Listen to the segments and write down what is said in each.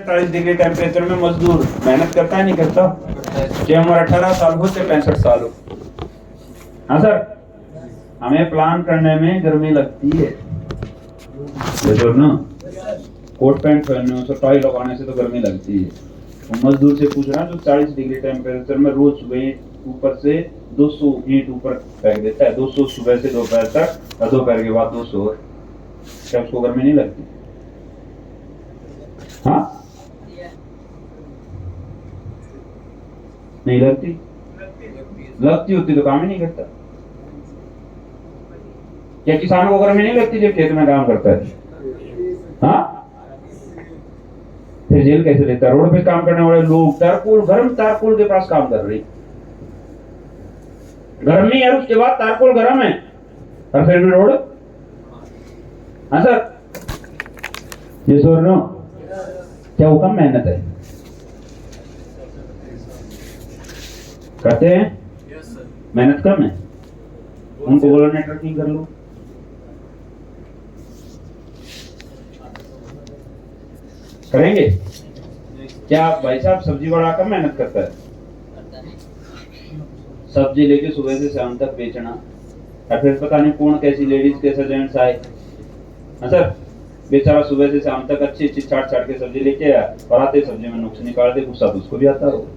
40 degree temperature में मजदूर मेहनत करता है नहीं करता? चाहे उम्र 18 साल हो चाहे 65 साल हो। हाँ सर, हमें प्लान करने में गर्मी लगती है। ये ना कोट पैंट पहनने से, टाई लगाने से तो गर्मी लगती है। तो मजदूर से पूछ रहा है जो 40 डिग्री टेम्परेचर में रोज सुबह ऊपर से 200 ईंट ऊपर फेंक देता है, 200 सुबह से दोपहर तक और दोपहर के बाद 200, क्या उसको गर्मी नहीं लगती? हाँ, नहीं लगती? लगती होती तो काम ही नहीं करता। क्या किसान को गर्मी नहीं लगती जब खेत में काम करता है? हाँ, फिर जेल कैसे लेता है? रोड पे काम करने वाले लोग तारकोल, गर्म तारकोल के पास काम कर रही, गर्मी है उसके बाद तारकोल गर्म है और फिर भी रोड। हाँ सर, ये सर नो क्या वो कम मेहनत है करते हैं? मेहनत कम है, उनको बोलो नेटवर्किंग कर लो। करेंगे क्या भाई साहब? सब्जी वाला कम मेहनत करता है? सब्जी लेके सुबह से शाम तक बेचना, और फिर पता नहीं कौन कैसी लेडीज कैसे जेंट्स आए। हाँ सर, बेचारा सुबह से शाम तक अच्छी अच्छी छाट छाट के सब्जी लेके आया और आते सब्जी में नुक्स निकाल दे, गुस्सा तो उसको भी आता हो।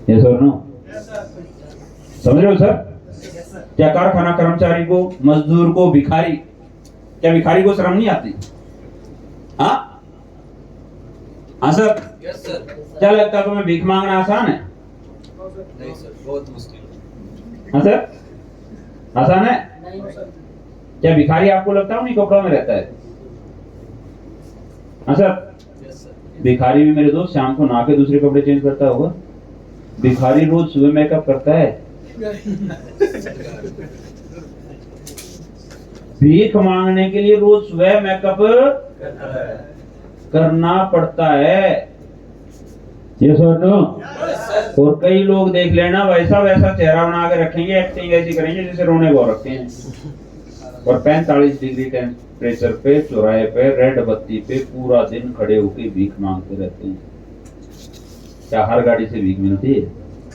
ये सर नो समझ रहे हो सर? क्या कारखाना कर्मचारी को, मजदूर को, भिखारी, क्या भिखारी को शर्म नहीं आती? हाँ हाँ सर, क्या लगता है तुम्हें भीख मांगना आसान है? नहीं सर, बहुत मुश्किल। हाँ सर, आसान है? क्या भिखारी आपको लगता है उन्हीं कपड़ों में रहता है? हाँ सर, भिखारी भी मेरे दोस्त शाम को नहा के दूसरे कपड़े चेंज करता होगा। भिखारी रोज सुबह मेकअप करता है। भीख मांगने के लिए रोज सुबह मेकअप करना पड़ता है। ये सर नो। और कई लोग देख लेना वैसा वैसा चेहरा बना के रखेंगे, एक्टिंग ऐसी करेंगे जैसे रोने को रखते हैं, और 45 डिग्री टेम्परेचर पे चौराहे पे रेड बत्ती पे पूरा दिन खड़े होकर भीख मांगते रहते हैं। क्या हर गाड़ी से भीख मिलती है?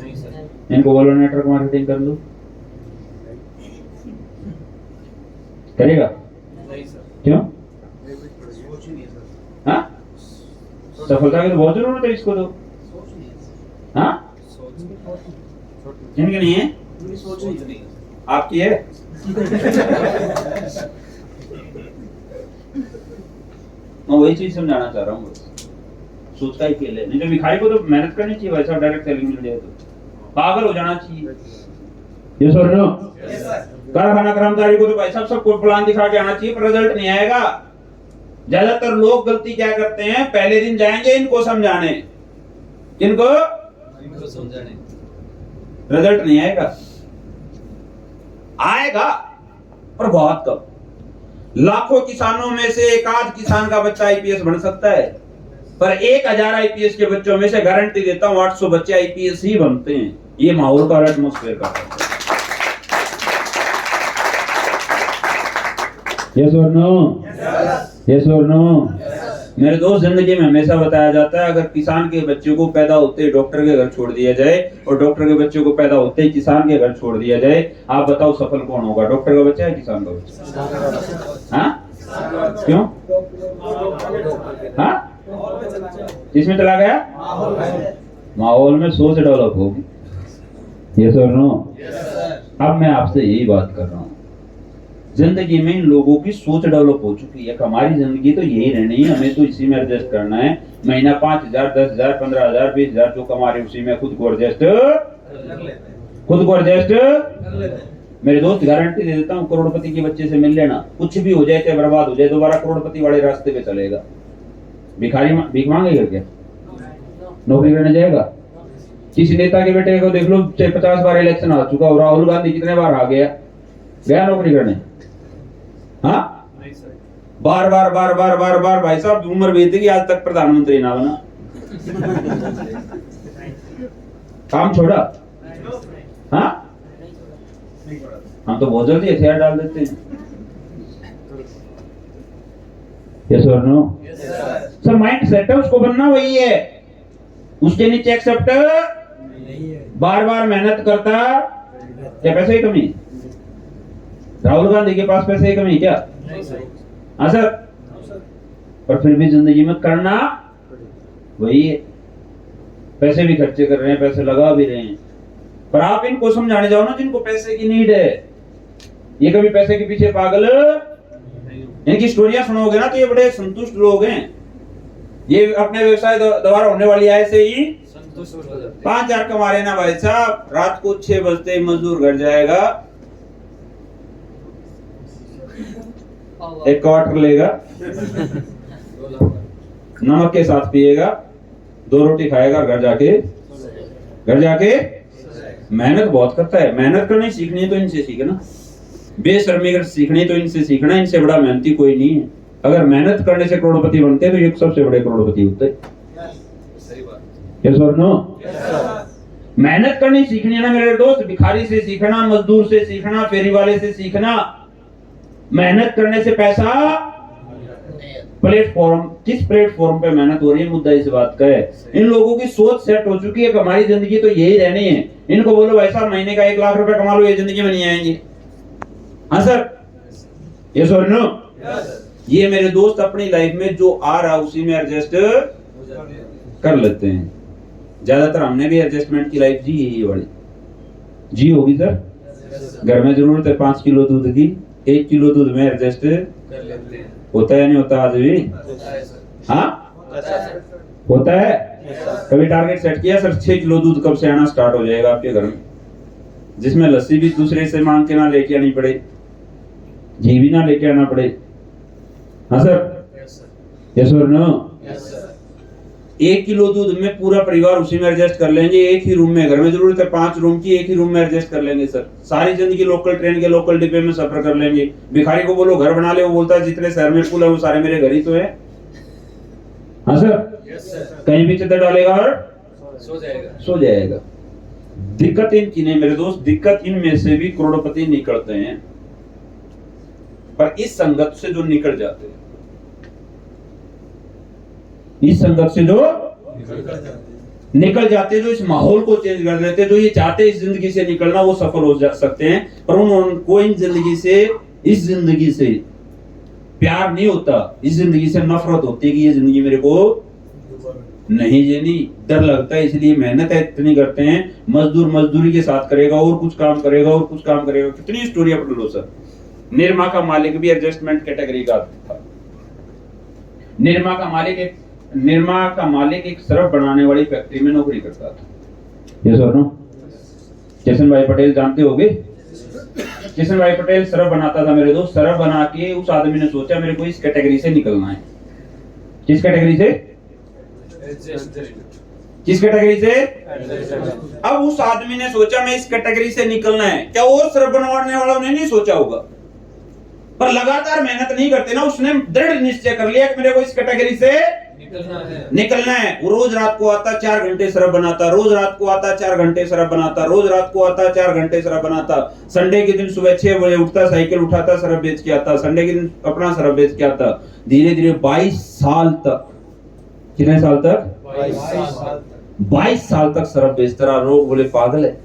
नहीं सर। इनको बोलो नेटवर्क मार्केटिंग कर लो। करेगा? नहीं सर। क्यों? हाँ, सफलता की तो बहुत जरूरत है इसको तो। हाँ, इनकी नहीं है, आपकी है। मैं वही चीज समझाना चाह रहा हूँ, सोच का ही खेल है। नहीं तो भिखारी को तो मेहनत करनी चाहिए, वैसा डायरेक्ट सैलरी मिल जाए तो पागल हो जाना चाहिए। ये सर नो। कारखाना कर्मचारी को तो भाई साहब सबको प्लान दिखा के आना चाहिए, पर रिजल्ट नहीं आएगा। ज्यादातर लोग गलती क्या करते हैं, पहले दिन जाएंगे इनको समझाने, किनको? इनको समझाने, रिजल्ट नहीं आएगा। आएगा पर बहुत कम। लाखों किसानों में से एक आध किसान का बच्चा आईपीएस बन सकता है, पर 1000 आईपीएस के बच्चों में से गारंटी देता हूं 800 बच्चे आईपीएस ही बनते हैं। ये माहौल का, एटमॉस्फेयर का। यस और नो? यस और नो? मेरे दोस्त, जिंदगी में हमेशा बताया जाता है अगर किसान के बच्चों को पैदा होते ही डॉक्टर के घर छोड़ दिया जाए और डॉक्टर के बच्चों को पैदा होते ही किसान के घर छोड़ दिया जाए, आप बताओ सफल कौन होगा, डॉक्टर का बच्चा है किसान का बच्चा? हाँ, क्यों? हाँ, किसमें चला गया? माहौल में सोच डेवलप होगी। यस और नो? अब मैं आपसे यही बात कर रहा हूँ, जिंदगी में इन लोगों की सोच डेवलप हो चुकी है। हमारी जिंदगी तो यही रहनी है, हमें तो इसी में एडजस्ट करना है। महीना 5000, 10000, 15000, 20000 जो कमा रहे उसी में खुद को एडजस्ट मेरे दोस्त, गारंटी दे देता हूँ, करोड़पति के बच्चे से मिल लेना, कुछ भी हो जाए चाहे बर्बाद हो जाए, दोबारा करोड़पति वाले रास्ते पे चलेगा। भिखारी भीख मांगेगा क्या? नौकरी करने जाएगा? किसी नेता के बेटे को देख लो, चाहे 50 बार इलेक्शन आ चुका हो, राहुल गांधी कितने बार आ गया नौकरी करने? हाँ, बार बार बार बार बार बार भाई साहब उम्र बीत गई, आज तक प्रधानमंत्री ना बना। काम छोड़ा? हाँ, हम तो बहुत जल्दी हथियार डाल देते हैं। यस और no? Yes sir. Sir mind set है, उसको बनना वही है, उसके नीचे एक्सेप्ट नहीं है। बार बार मेहनत करता। क्या पैसे की कमी? राहुल गांधी के पास पैसे की कमी क्या? नहीं सर। हाँ सर। पर फिर भी जिंदगी में करना वही है, पैसे भी खर्चे कर रहे हैं, पैसे लगा भी रहे हैं, पर आप इनको समझाने जाओ ना जिनको पैसे की नीड है, ये कभी पैसे के पीछे पागल, इनकी स्टोरियां सुनोगे ना तो ये बड़े संतुष्ट लोग हैं, ये अपने व्यवसाय द्वारा होने वाली आय से ही संतुष्ट हो जाते हैं। 5,000 कमा रहे ना भाई साहब, रात को 6 बजते ही मजदूर घर जाएगा, एक क्वार्टर लेगा, नमक के साथ पिएगा, 2 रोटी खाएगा, घर जाके मेहनत बहुत करता है। मेहनत करनी सीखनी है तो इनसे सीखना, बेशर्मी कर सीखनी तो इनसे सीखना, इनसे बड़ा मेहनती कोई नहीं है। अगर मेहनत करने से करोड़पति बनते तो ये सबसे बड़े करोड़पति होते। सही बात। यस और नो? मेहनत करनी सीखनी है ना मेरे दोस्त, भिखारी से सीखना, मजदूर से सीखना, फेरी वाले से सीखना। मेहनत करने से पैसा, प्लेटफॉर्म, किस प्लेटफॉर्म पे मेहनत हो रही है, मुद्दा इस बात का है। इन लोगों की सोच सेट हो चुकी है कि हमारी जिंदगी तो यही रहनी है। इनको बोलो भाई साहब महीने का 1 लाख रुपए कमा लो, ये जिंदगी में नहीं आएंगे। हाँ सर, ये सर नो? ये मेरे दोस्त अपनी लाइफ में जो आ रहा उसी में एडजस्ट कर लेते हैं। ज्यादातर हमने भी एडजस्टमेंट की लाइफ जी, ये वाली जी होगी सर। घर में जरूरत है 5 किलो दूध की, 1 किलो दूध में एडजस्ट कर लेते हैं। होता है नहीं होता? आज भी होता है सर। हाँ होता है सर। होता है। कभी टारगेट सेट किया सर 6 किलो दूध कब से आना स्टार्ट हो जाएगा आपके घर में, जिसमें लस्सी भी दूसरे से मांग के ना लेके आनी पड़े, घी भी ना लेके आना पड़े। हाँ सर, यस सर। यस और नो? Yes sir. 1 किलो दूध में पूरा परिवार उसी में एडजस्ट कर लेंगे। एक ही रूम में, घर में जरूरत है 5 रूम की, एक ही रूम में एडजस्ट कर लेंगे सर। सारी जिंदगी लोकल ट्रेन के लोकल डिब्बे में सफर कर लेंगे। भिखारी को बोलो घर बना ले, वो बोलता है जितने शहर में पुल है वो सारे मेरे घर ही तो है। हाँ सर, यस सर। कहीं भी चद्दर डालेगा और सो जाएगा। दिक्कत इनकी नहीं मेरे दोस्त, दिक्कत इनमें से भी करोड़पति निकलते हैं, पर इस संगत से जो निकल जाते हैं, इस संगत से जो निकल जाते, जो इस माहौल को चेंज कर देते, जो ये चाहते इस जिंदगी से निकलना, वो सफल हो जा सकते हैं। पर उनको इन जिंदगी से, इस जिंदगी से प्यार नहीं होता, इस जिंदगी से नफरत होती है कि ये जिंदगी मेरे को नहीं जीनी, डर लगता है, इसलिए मेहनत इतनी करते हैं। मजदूर मजदूरी के साथ करेगा और कुछ काम करेगा और कुछ काम करेगा। कितनी स्टोरी पढ़ लो सर। निरमा का मालिक भी एडजस्टमेंट कैटेगरी का था। निरमा का मालिक एक सरफ बनाने वाली फैक्ट्री में नौकरी करता था। ये सर नो? किशन भाई पटेल जानते होगे? किशन भाई पटेल सरफ बनाता था मेरे दोस्त। सरफ बना के उस आदमी ने सोचा मेरे को इस कैटेगरी से निकलना है। किस कैटेगरी से? किस कैटेगरी से? अब उस आदमी ने सोचा मैं इस कैटेगरी से निकलना है। क्या और सरफ बनवाने वालों ने नहीं सोचा होगा? पर लगातार मेहनत नहीं करते ना, उसने दृढ़ निश्चय कर लिया कि मेरे को इस कैटेगरी से निकलना है। वो रोज रात को आता 4 घंटे सरफ बनाता, रोज रात को आता 4 घंटे सरफ बनाता, रोज रात को आता 4 घंटे सरफ बनाता। संडे के दिन सुबह 6 बजे उठता, साइकिल उठाता, सरफ बेच के आता। संडे के दिन अपना सरफ बेच के आता। धीरे धीरे 22 साल तक, कितने साल तक? 22 साल तक सरफ बेचता रहा। लोग बोले पागल है।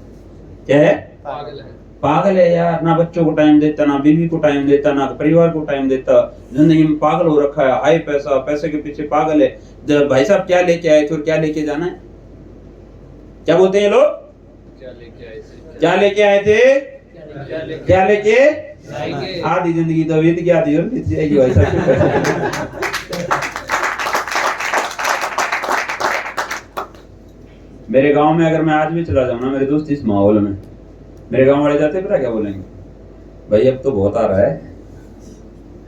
क्या है? पागल है यार, ना बच्चों को टाइम देता, ना बीवी को टाइम देता, ना परिवार को टाइम देता, जिंदगी में पागल हो रखा है। हाई पैसा, पैसे के पीछे पागल है। जब भाई साहब क्या लेके आए थे और क्या लेके जाना है? क्या बोलते हैं लोग? क्या लेके आए थे? क्या लेके? आधी जिंदगी तो बीत गई, आधी और बीत जाएगी भाई साहब। मेरे गांव में अगर मैं आज भी चला जाऊं ना मेरे दोस्त, इस माहौल में, मेरे गांव वाले जाते पता क्या बोलेंगे? भाई अब तो बहुत आ रहा है,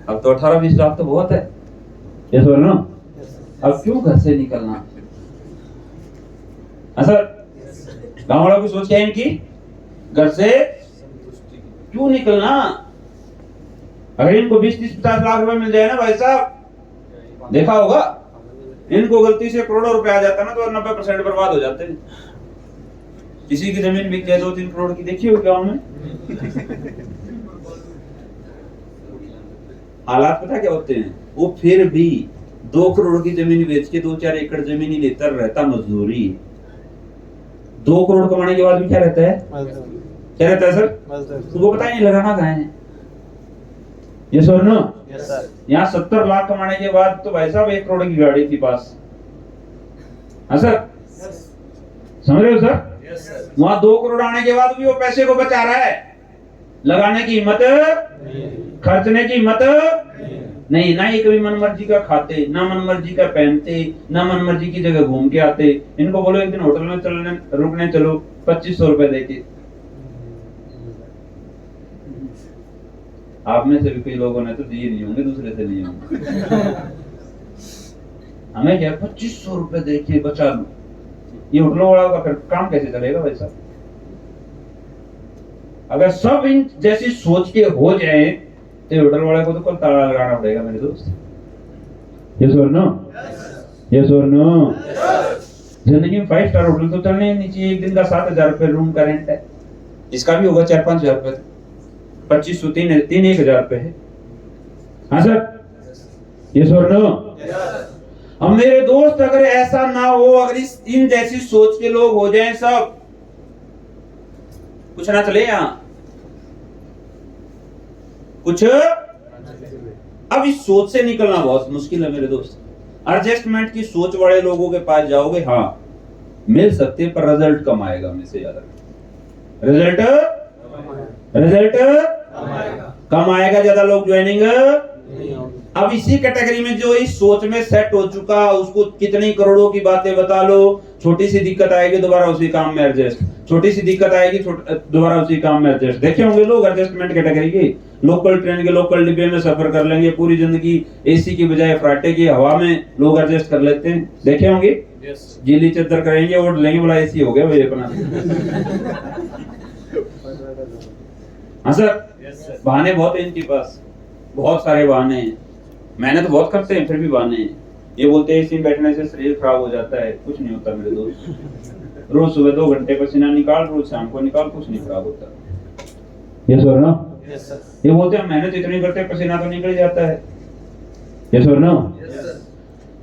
अब तो 18-20 लाख तो बहुत है। ये सुन लो, अब क्यों घर से निकलना? सर, गांव वालों की सोच क्या है इनकी? घर से क्यों निकलना? अगर इनको 20-30-50 लाख रुपए मिल जाए ना भाई साहब, देखा होगा, इनको गलती से करोड़ों रुपए आ जाता ना तो 90% बर्बाद हो जाते हैं। किसी की जमीन बिक जाए 2-3 करोड़ की, देखी हो गांव में? हालात पता क्या होते हैं, वो फिर भी 2 करोड़ की जमीन बेच के 2-4 एकड़ जमीन ही लेता रहता, मजदूरी। 2 करोड़ कमाने के बाद भी क्या रहता है, क्या रहता है सर, तुमको पता ही नहीं लगाना कहाँ है। ये सर नो, यहाँ 70 लाख कमाने के बाद तो भाई साहब 1 करोड़ की गाड़ी थी पास। हाँ सर, समझ रहे हो सर? वहां 2 करोड़ आने के बाद भी वो पैसे को बचा रहा है, लगाने की हिम्मत, खर्चने की हिम्मत नहीं। ना ये कभी मनमर्जी का खाते, ना मनमर्जी का पहनते, ना मनमर्जी की जगह घूम के आते। इनको बोलो एक दिन होटल में चलने रुकने चलो, 2500 रुपए देके। आप में से भी कई लोगों ने तो दिए नहीं होंगे, दूसरे से लिए होंगे। हमें क्या 2500 रुपए देके बचा लो, ये होटलों वाला का फिर काम कैसे चलेगा भाई साहब? अगर सब इन जैसी सोच के हो जाए तो होटल वाले को तो कल ताला लगाना पड़ेगा मेरे दोस्त। यस और नो, यस और नो। जिंदगी में 5 स्टार होटल तो चलने ही नहीं चाहिए। एक दिन का 7000 रुपए रूम का रेंट है, इसका भी होगा 4-5 हजार रुपए, 2500 3-1000 रुपए है। हाँ सर, यस और नो। अब मेरे दोस्त अगर ऐसा ना हो, अगर इन जैसी सोच के लोग हो जाएं सब, कुछ ना चले यहाँ कुछ। अब इस सोच से निकलना बहुत मुश्किल है मेरे दोस्त। एडजस्टमेंट की सोच वाले लोगों के पास जाओगे, हाँ मिल सकते, पर रिजल्ट कम आएगा। हमें से ज्यादा रिजल्ट कम आएगा, ज्यादा लोग ज्वाइनिंग। अब इसी कैटेगरी में जो इस सोच में सेट हो चुका, उसको कितनी करोड़ों की बातें बता लो, छोटी सी दिक्कत आएगी दोबारा उसी काम में एडजस्ट, छोटी सी दिक्कत आएगी दोबारा उसी काम में एडजस्ट। देखे होंगे लोग एडजस्टमेंट कैटेगरी के, लोकल ट्रेन के लोकल डिब्बे में सफर कर लेंगे पूरी जिंदगी, एसी की बजाय फराटे की हवा में लोग एडजस्ट कर लेते हैं। देखे होंगे, गीली चद्दर करेंगे, ओढ़ लेंगे, बोला एसी हो गया भाई अपना। हाँ सर, बहाने बहुत है इनके पास, बहुत सारे बहाने हैं। मेहनत बहुत करते हैं फिर भी बहाने हैं। ये बोलते हैं इसी में बैठने से शरीर खराब हो जाता है, कुछ नहीं होता मेरे दोस्त। रोज सुबह 2 घंटे पसीना निकाल, रोज शाम को निकाल, कुछ नहीं खराब होता। यस और नो। ये बोलते हैं मेहनत इतनी करते हैं पसीना तो निकल जाता है। यस और नो।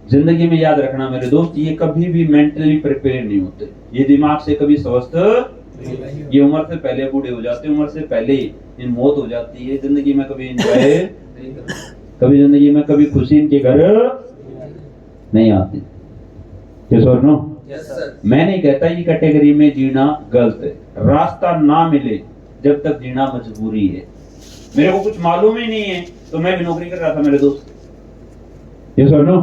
जिंदगी में याद रखना मेरे दोस्त, ये कभी भी मेंटली प्रिपेयर नहीं होते, ये दिमाग से कभी स्वस्थ, ये उम्र से पहले बूढ़े हो जाते हैं, उम्र से पहले इन मौत हो जाती है। जिंदगी में कभी एंजॉय, कभी जिंदगी में कभी खुशी इनके घर नहीं आती। यस और नो। मैं नहीं कहता ये कैटेगरी में जीना गलत है, रास्ता ना मिले जब तक जीना मजबूरी है। मेरे को कुछ मालूम ही नहीं है तो मैं भी नौकरी कर रहा था मेरे दोस्त। यस और नो।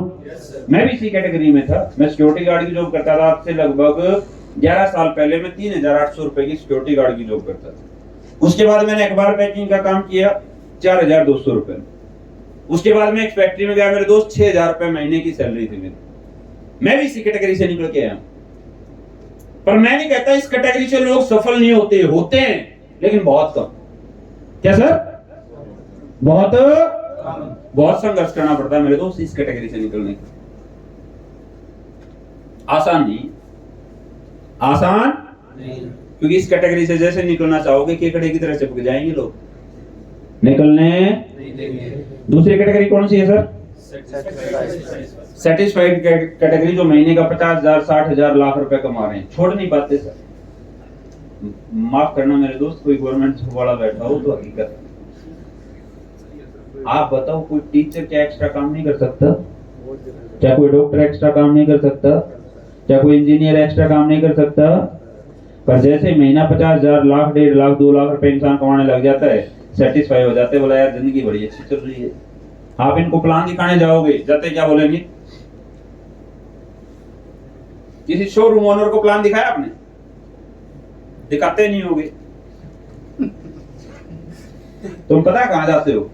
मैं भी इसी कैटेगरी में था, मैं सिक्योरिटी गार्ड की जॉब करता था। आज से लगभग 11 साल पहले मैं 3800 रुपए की सिक्योरिटी गार्ड की जॉब करता था। उसके बाद मैंने अखबार पैकिंग का काम किया 4200 रुपए। उसके बाद मैं एक फैक्ट्री में गया मेरे दोस्त, 6000 रुपए महीने की सैलरी थी मेरी। मैं भी इसी कैटेगरी से निकल के आया। पर मैं नहीं कहता इस कैटेगरी से लोग सफल नहीं होते, होते हैं लेकिन बहुत कम। क्या सर? बहुत संघर्ष करना पड़ता है मेरे दोस्त इस कैटेगरी से निकलने का। आसान नहीं, आसान नहीं, क्योंकि इस कैटेगरी से जैसे निकलना चाहोगे केकड़े की तरह चिपक जाएंगे लोग, निकलने नहीं देंगे। दूसरी कैटेगरी कौन सी है सर? सेटिस्फाइड कैटेगरी, जो महीने का 50,000, 60,000, लाख रुपए कमा रहे हैं, छोड़ नहीं पाते सर। माफ करना मेरे दोस्त, कोई गवर्नमेंट वाला बैठा हो तो हकीकत। आप बताओ, कोई टीचर क्या एक्स्ट्रा काम नहीं कर सकता? क्या कोई डॉक्टर एक्स्ट्रा काम नहीं कर सकता? क्या कोई इंजीनियर एक्स्ट्रा काम नहीं कर सकता? पर जैसे महीना 50,000, लाख, 1.5 लाख, 2 लाख रुपए इंसान कमाने लग जाता है, सेटिस्फाई हो जाते हैं, बोला यार जिंदगी बड़ी अच्छी चल रही है। आप इनको प्लान दिखाने जाओगे, जाते क्या बोलेंगे? किसी शोरूम ओनर को प्लान दिखाया आपने? दिखाते नहीं होगे। तुम पता है कहां जाते हो?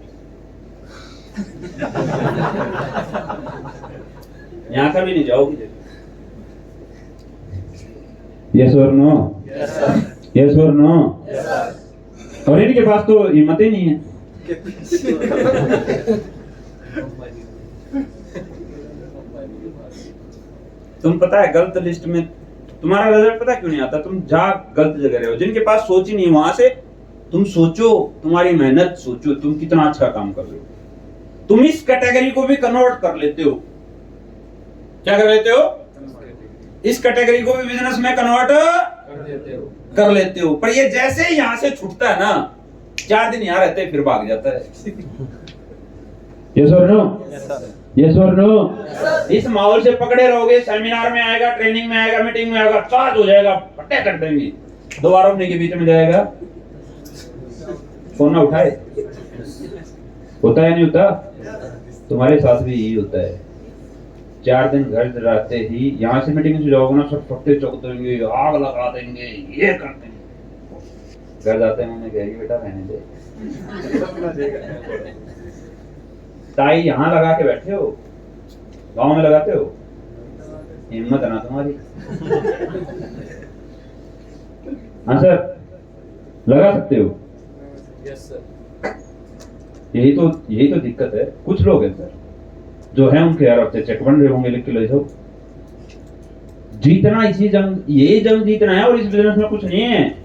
यहां कभी नहीं जाओगे। यस और नो? यस और नो? और इनके पास तो हिम्मत ही नहीं है। तुम पता है गलत लिस्ट में तुम्हारा रिजल्ट पता क्यों नहीं आता? तुम जा गलत जगह रहे हो। जिनके पास सोच ही नहीं, वहां से तुम सोचो, तुम्हारी मेहनत सोचो, तुम कितना अच्छा काम कर रहे हो। तुम इस कैटेगरी को भी कन्वर्ट कर लेते हो। क्या कर लेते हो? इस कैटेगरी को भी बिजनेस में कन्वर्ट कर लेते हो। पर ये जैसे ही यहां से छूटता है ना, 4 दिन यहां रहते फिर भाग जाता है। यस और नो? यस और नो? इस माहौल से पकड़े रहोगे, सेमिनार में आएगा, ट्रेनिंग में आएगा, मीटिंग में आएगा, चार्ज हो जाएगा, फटे कर देंगे, दोबारा अपने के बीच में जाएगा, फोन ना उठाए। होता है नहीं होता? तुम्हारे साथ भी यही होता है। 4 दिन घर रहते ही यहाँ से मीटिंग से जाओगे ना, सब फट्टे चौक देंगे, आग लगा देंगे, ये कर देंगे। घर जाते हैं, मैंने कहेगी बेटा रहने दे, टाई यहाँ लगा के बैठे हो, गांव में लगाते हो, हिम्मत है ना तुम्हारी? हाँ सर, लगा सकते हो। Yes sir. यही तो दिक्कत है। कुछ लोग हैं सर जो है, उनके यार अब चेक बन रहे होंगे, लिख के ले जाओ। जीतना इसी जंग, यही जंग जीतना है, और इस बिजनेस में कुछ नहीं है।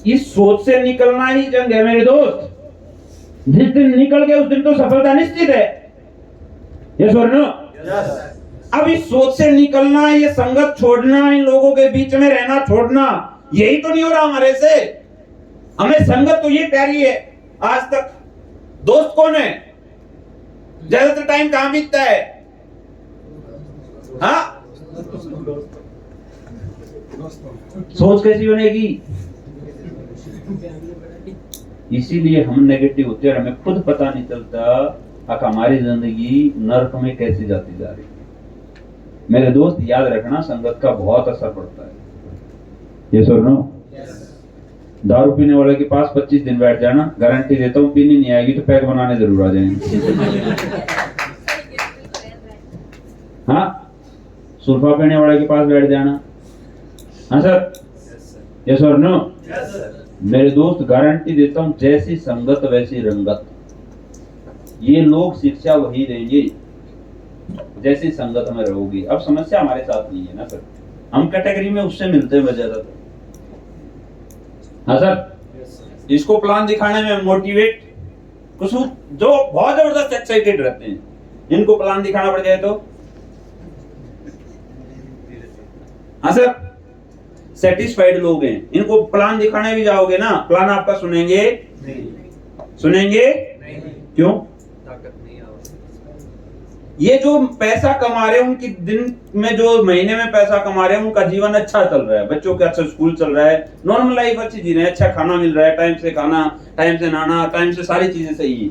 इस सोच से निकलना ही जंग है मेरे दोस्त। जिस दिन निकल गए उस दिन तो सफलता निश्चित है। यस और नो? अब इस सोच से निकलना, ये संगत छोड़ना, इन लोगों के बीच में रहना छोड़ना, यही तो नहीं हो रहा हमारे से। हमें संगत तो ये प्यारी है। आज तक दोस्त कौन है? ज्यादातर टाइम कहां बीतता है? हाँ, सोच कैसी बनेगी? इसीलिए हम नेगेटिव होते हैं और हमें खुद पता नहीं चलता कि हमारी जिंदगी नर्क में कैसे जाती जा रही है। मेरे दोस्त याद रखना, संगत का बहुत असर पड़ता है। ये सुनो, दारू पीने वाले के पास 25 दिन बैठ जाना, गारंटी देता हूँ पीनी नहीं आएगी तो पैक बनाने जरूर आ जाएंगे। हाँ, सुल्फा पीने वाले के पास बैठ जाना। हाँ सर, यस और नो? मेरे दोस्त गारंटी देता हूँ, जैसी संगत वैसी रंगत। ये लोग शिक्षा वही देंगे जैसी संगत में रहोगी। अब समस्या हमारे साथ नहीं है ना सर, हम कैटेगरी में उससे मिलते हैं ज्यादातर। हाँ सर, इसको प्लान दिखाने में मोटिवेट कुछ जो बहुत जबरदस्त एक्साइटेड रहते हैं, इनको प्लान दिखाना पड़ जाए तो, हाँ सर, सेटिस्फाइड लोग हैं। इनको प्लान दिखाने भी जाओगे ना, प्लान आपका सुनेंगे नहीं। सुनेंगे नहीं। क्यों? ताकत नहीं है। ये जो पैसा कमा रहे हैं, उनकी दिन में जो महीने में पैसा कमा रहे हैं, उनका जीवन अच्छा चल रहा है, बच्चों का अच्छा स्कूल चल रहा है, नॉर्मल लाइफ अच्छी जी रहे हैं, अच्छा खाना मिल रहा है, टाइम से खाना, टाइम से नहाना, टाइम से सारी चीजें सही है।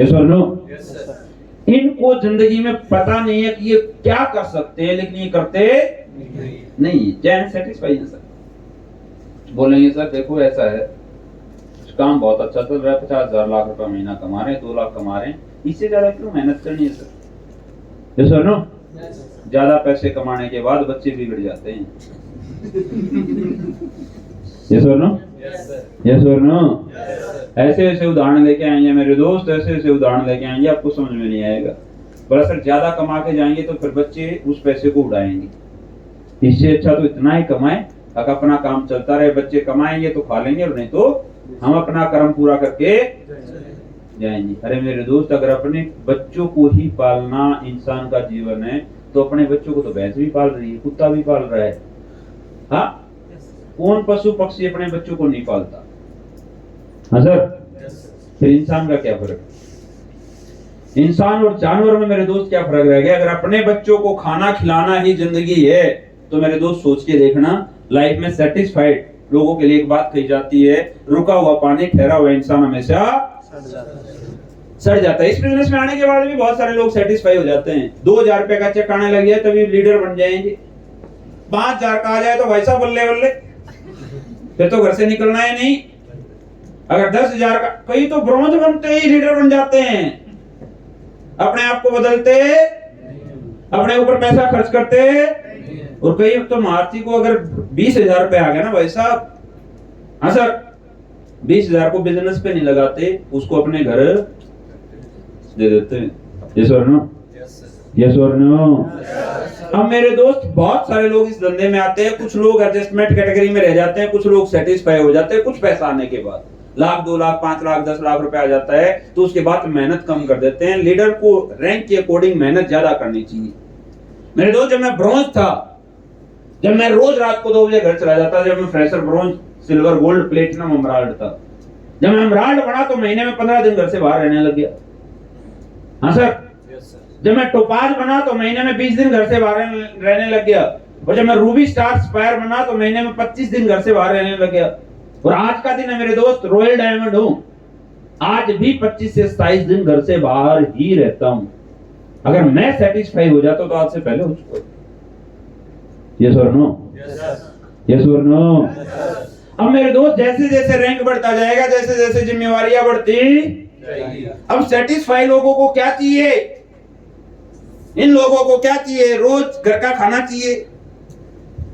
यस और नो? इनको जिंदगी में पता नहीं है कि ये क्या कर सकते हैं, लेकिन ये करते नहीं। जैन सेटिस्फाई है सर, बोलेंगे सर देखो ऐसा है, काम बहुत अच्छा चल रहा है, 50,000 लाख रुपया महीना कमा रहे हैं, 2 लाख कमा रहे हैं, इससे ज्यादा क्यों मेहनत करनी है सर? यस और नो? ज्यादा पैसे कमाने के बाद बच्चे बिगड़ जाते हैं। यस और नो? यस और नो? ऐसे ऐसे उदाहरण लेके आएंगे मेरे दोस्त, ऐसे ऐसे उदाहरण लेके आएंगे, आपको समझ में नहीं आएगा। पर सर ज्यादा कमा के जाएंगे तो फिर बच्चे उस पैसे को उड़ाएंगे। इससे अच्छा तो इतना ही कमाए, अगर अपना काम चलता रहे, बच्चे कमाएंगे तो खा लेंगे, और नहीं तो हम अपना कर्म पूरा करके जाएंगे। अरे मेरे दोस्त, अगर अपने बच्चों को ही पालना इंसान का जीवन है, तो अपने बच्चों को तो भैंस भी पाल रही है, कुत्ता भी पाल रहा है। हाँ, कौन पशु पक्षी अपने बच्चों को नहीं पालता? हाँ सर, फिर इंसान का क्या फर्क? इंसान और जानवर में मेरे दोस्त क्या फर्क रह गया? अगर अपने बच्चों को खाना खिलाना ही जिंदगी है, तो मेरे दोस्त सोच के देखना, लाइफ में सेटिस्फाइड लोगों के लिए एक बात कही जाती है, रुका हुआ पानी ठहरा हुआ इंसान हमेशा सड़ जाता है। इस बिजनेस में आने के बाद भी बहुत सारे लोग सेटिस्फाई हो जाते हैं। 2,000 रुपए का चेक आने लग जाए तभी लीडर बन जाएंगे। 5,000 का आ जाए तो भाई साहब बल्ले बल्ले, फिर तो घर से निकलना ही नहीं। अगर 10,000 का, कई तो ब्रॉन्ज बनते ही लीडर बन जाते हैं, अपने आप को बदलते, अपने ऊपर पैसा खर्च करते। और कई तो महारथी को अगर 20,000 रुपए आ गया ना भाई साहब, हाँ सर, 20,000 को बिजनेस पे नहीं लगाते, उसको अपने घर दे देते हैं। यस और नो? यस और नो? अब मेरे दोस्त, बहुत सारे लोग इस धंधे में आते हैं, कुछ लोग एडजस्टमेंट कैटेगरी में रह जाते हैं, कुछ लोग सेटिस्फाई हो जाते हैं कुछ पैसा आने के बाद, लाख 2 लाख 5 लाख 10 लाख रुपए आ जाता है तो उसके बाद मेहनत कम कर देते हैं। लीडर को रैंक के अकॉर्डिंग मेहनत ज्यादा करनी चाहिए। मेरे दोस्त, जब मैं ब्रॉन्ज था, जब मैं रोज रात को 2 बजे घर चला जाता, जब मैं fresher, bronze, silver, gold, platinum, emerald था, जब मैं एमराल्ड बना तो महीने में 15 दिन घर से बाहर रहने लग गया। हाँ सर। जब मैं टोपाज बना तो महीने में 20 दिन घर से बाहर रहने लग गया। और जब मैं रूबी स्टार स्पायर बना तो महीने में 25 दिन घर से बाहर रहने लग गया। और आज का दिन है मेरे दोस्त, रॉयल डायमंड हूं, आज भी 25 से 27 दिन घर से बाहर ही रहता हूं। अगर मैं सेटिस्फाई हो जाता तो आज से पहले हो चुका। यस और नो? यस और नो? अब मेरे दोस्त, जैसे जैसे रैंक बढ़ता जाएगा, जैसे जैसे जिम्मेवारियां बढ़ती, अब सेटिस्फाई लोगों को क्या चाहिए? इन लोगों को क्या चाहिए? रोज घर का खाना चाहिए।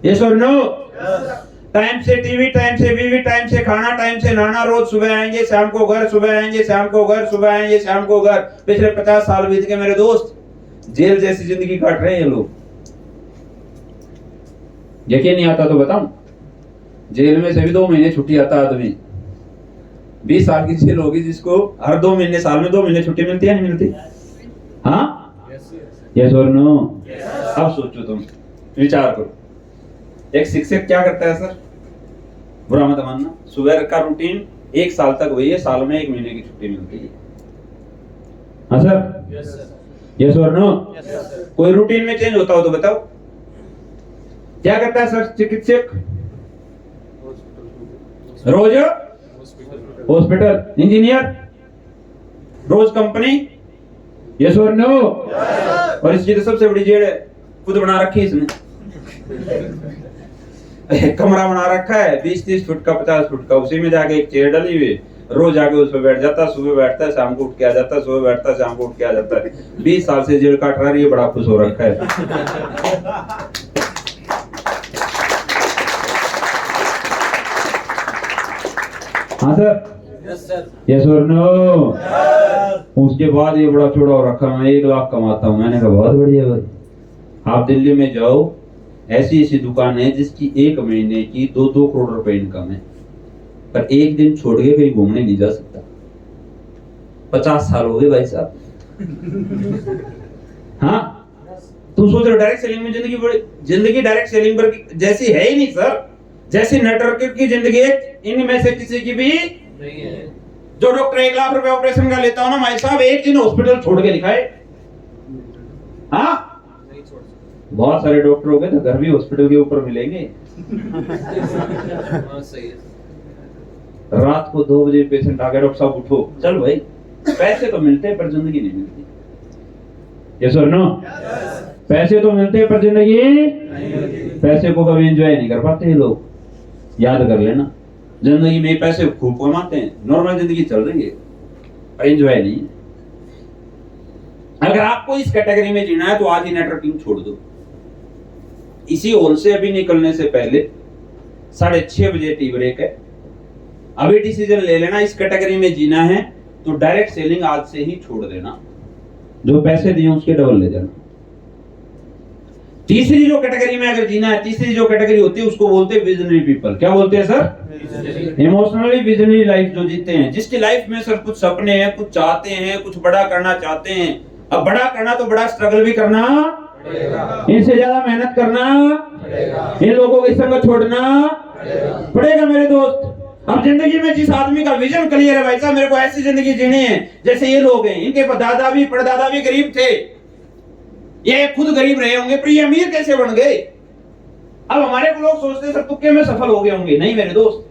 यस और नो? टाइम से टीवी, टाइम से बीवी, टाइम से खाना, टाइम से नहाना, रोज सुबह आएंगे शाम को घर, सुबह आएंगे शाम को घर, सुबह आएंगे शाम को घर। पिछले 50 साल बीत गए मेरे दोस्त, जेल जैसी जिंदगी काट रहे हैं ये लोग। यकीन नहीं आता तो बताऊं, जेल में से भी 2 महीने छुट्टी आता आदमी। 20 साल की जेल होगी जिसको हर 2 महीने, साल में 2 महीने छुट्टी मिलती है, नहीं मिलती? हाँ? यस और नो? अब सोचो, तुम विचार करो, एक शिक्षक क्या करता है सर? बुरा मत मानना, सुबह का रूटीन 1 साल तक वही है, साल में 1 महीने की छुट्टी मिलती है। हाँ सर? यस और नो? कोई रूटीन में चेंज होता हो तो बताओ। क्या करता है सर चिकित्सक? रोज हॉस्पिटल। इंजीनियर रोज कंपनी। यस और नो? और इसकी तो सबसे बड़ी जेड़ है, खुद बना रखी है इसने। कमरा बना रखा है 20-30 फुट का, 50 फुट का, उसी में जाके एक चेयर डली हुई, रोज आके उस पर बैठ जाता, सुबह बैठता है शाम को उठ के आ जाता, सुबह बैठता है शाम को उठ के आ जाता है। 20 साल से जेल काट रहा है, ये बड़ा खुश हो रखा है। हाँ सर? यस और नो? उसके बाद ये बड़ा चौड़ा हो रखा, मैं 1 लाख कमाता हूँ। मैंने कहा बहुत बढ़िया भाई। आप दिल्ली में जाओ, ऐसी ऐसी दुकान है जिसकी 1 महीने की 2-2 करोड़ रुपए इनकम है, पर एक दिन छोड़ के कहीं घूमने नहीं जा सकता। 50 साल हो गए भाई साहब। हाँ, तुम सोच रहे डायरेक्ट सेलिंग में जिंदगी डायरेक्ट सेलिंग पर जैसी है ही नहीं सर, जैसी नेटवर्कर की जिंदगी इनमें से किसी की भी नहीं है। जो डॉक्टर 1 लाख रुपए ऑपरेशन का लेता हो ना भाई साहब, एक दिन हॉस्पिटल छोड़ के दिखाए। हाँ, बहुत सारे डॉक्टर हो गए तो घर भी हॉस्पिटल के ऊपर मिलेंगे। सही है। रात को 2 बजे पेशेंट आ गया, डॉक्टर साहब उठो, चल भाई। पैसे तो मिलते हैं पर जिंदगी नहीं मिलती। यस और नो? पैसे तो मिलते हैं पर जिंदगी नहीं मिलती। पैसे को कभी एंजॉय नहीं कर पाते ये लोग, याद कर लेना। जिंदगी में पैसे खूब कमाते हैं, नॉर्मल जिंदगी चल रही है, पर एंजॉय नहीं है। अगर आपको इस कैटेगरी में जीना है तो आज ही नेटवर्किंग छोड़ दो। इसी हॉल से अभी निकलने से पहले 6:30 बजे टी ब्रेक है। अभी डिसीजन ले लेना, इस कैटेगरी में जीना है तो डायरेक्ट सेलिंग आज से ही छोड़ देना, जो पैसे दिए उसके डबल ले जाना। तीसरी जो कैटेगरी में अगर जीना है, तीसरी जो कैटेगरी होती है उसको बोलते हैं विजनरी पीपल। क्या बोलते हैं सर? इमोशनली विजनरी लाइफ जो जीते हैं, जिसकी लाइफ में सर कुछ सपने हैं, कुछ चाहते हैं, कुछ बड़ा करना चाहते हैं। अब बड़ा करना तो बड़ा स्ट्रगल भी करना पड़ेगा, इनसे ज्यादा मेहनत करना पड़ेगा, इन लोगों की संगत छोड़ना पड़ेगा मेरे दोस्त। अब जिंदगी में जिस आदमी का विजन क्लियर है भाई साहब, मेरे को ऐसी जिंदगी जीनी है जैसे ये लोग हैं, इनके दादा भी परदादा भी गरीब थे, ये खुद गरीब रहे होंगे, पर ये अमीर कैसे बन गए? अब हमारे को लोग सोचते सर तुक्के में सफल हो गए होंगे। नहीं मेरे दोस्त,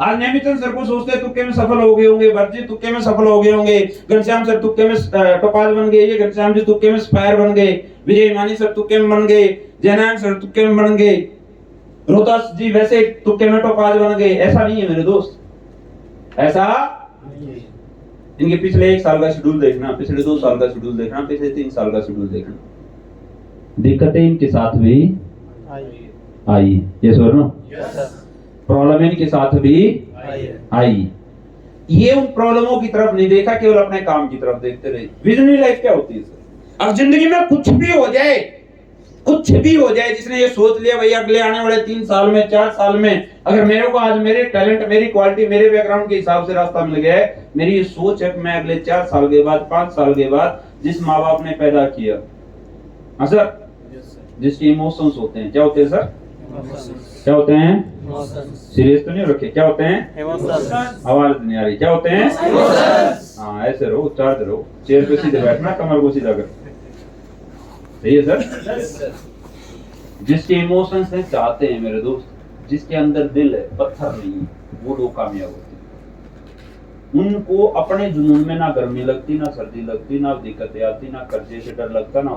आज नेमिचंद सर को सोचते तुक्के में सफल हो गए होंगे, वर्जी तुक्के में सफल हो गए होंगे, घनश्याम सर तुक्के में टोपाज बन गए, ये घनश्याम जी तुक्के में स्पायर बन गए, विजय हिमानी सर तुक्के में बन गए, जयनारायण सर तुक्के में बन गए, रोहतास जी वैसे तुक्के में टोपाज बन गए। ऐसा नहीं है मेरे दोस्त, ऐसा इनके पिछले 1 साल का शेड्यूल देखना, पिछले 2 साल का शेड्यूल देखना, पिछले 3 साल का शेड्यूल देखना, दिक्कतें इनके साथ भी आई। ये सो नो, प्रॉब्लम इनके साथ भी आई। ये उन प्रॉब्लमों की तरफ नहीं देखा, केवल अपने काम की तरफ देखते रहे। विजनरी लाइफ क्या होती है सर? अब जिंदगी में कुछ भी हो जाए, कुछ भी हो जाए, जिसने ये सोच लिया भाई अगले आने वाले 3 साल में 4 साल में अगर मेरे को आज मेरे टैलेंट, मेरी क्वालिटी, मेरे बैकग्राउंड के हिसाब से रास्ता मिल गया है, मेरी ये सोच है कि मैं अगले 4 साल के बाद 5 साल के बाद जिस माँ बाप ने पैदा किया, हाँ सर, जिसके इमोशंस होते हैं, क्या होते हैं सर, क्या होते हैं, सीरियस तो नहीं हो रखे, क्या होते हैं, आवाज नहीं आ रही, क्या होते हैं, हाँ ऐसे रहो, चार्ज रहो, चेयर पे सीधे बैठना, कमर को सीधा कर, सही है सर। जिसके इमोशंस है चाहते हैं मेरे दोस्त, जिसके अंदर दिल है, पत्थर नहीं है, वो लोग कामयाब होते हैं। उनको अपने जुनून में ना गर्मी लगती, ना सर्दी लगती, ना दिक्कतें आती, ना कर्जे से डर लगता, ना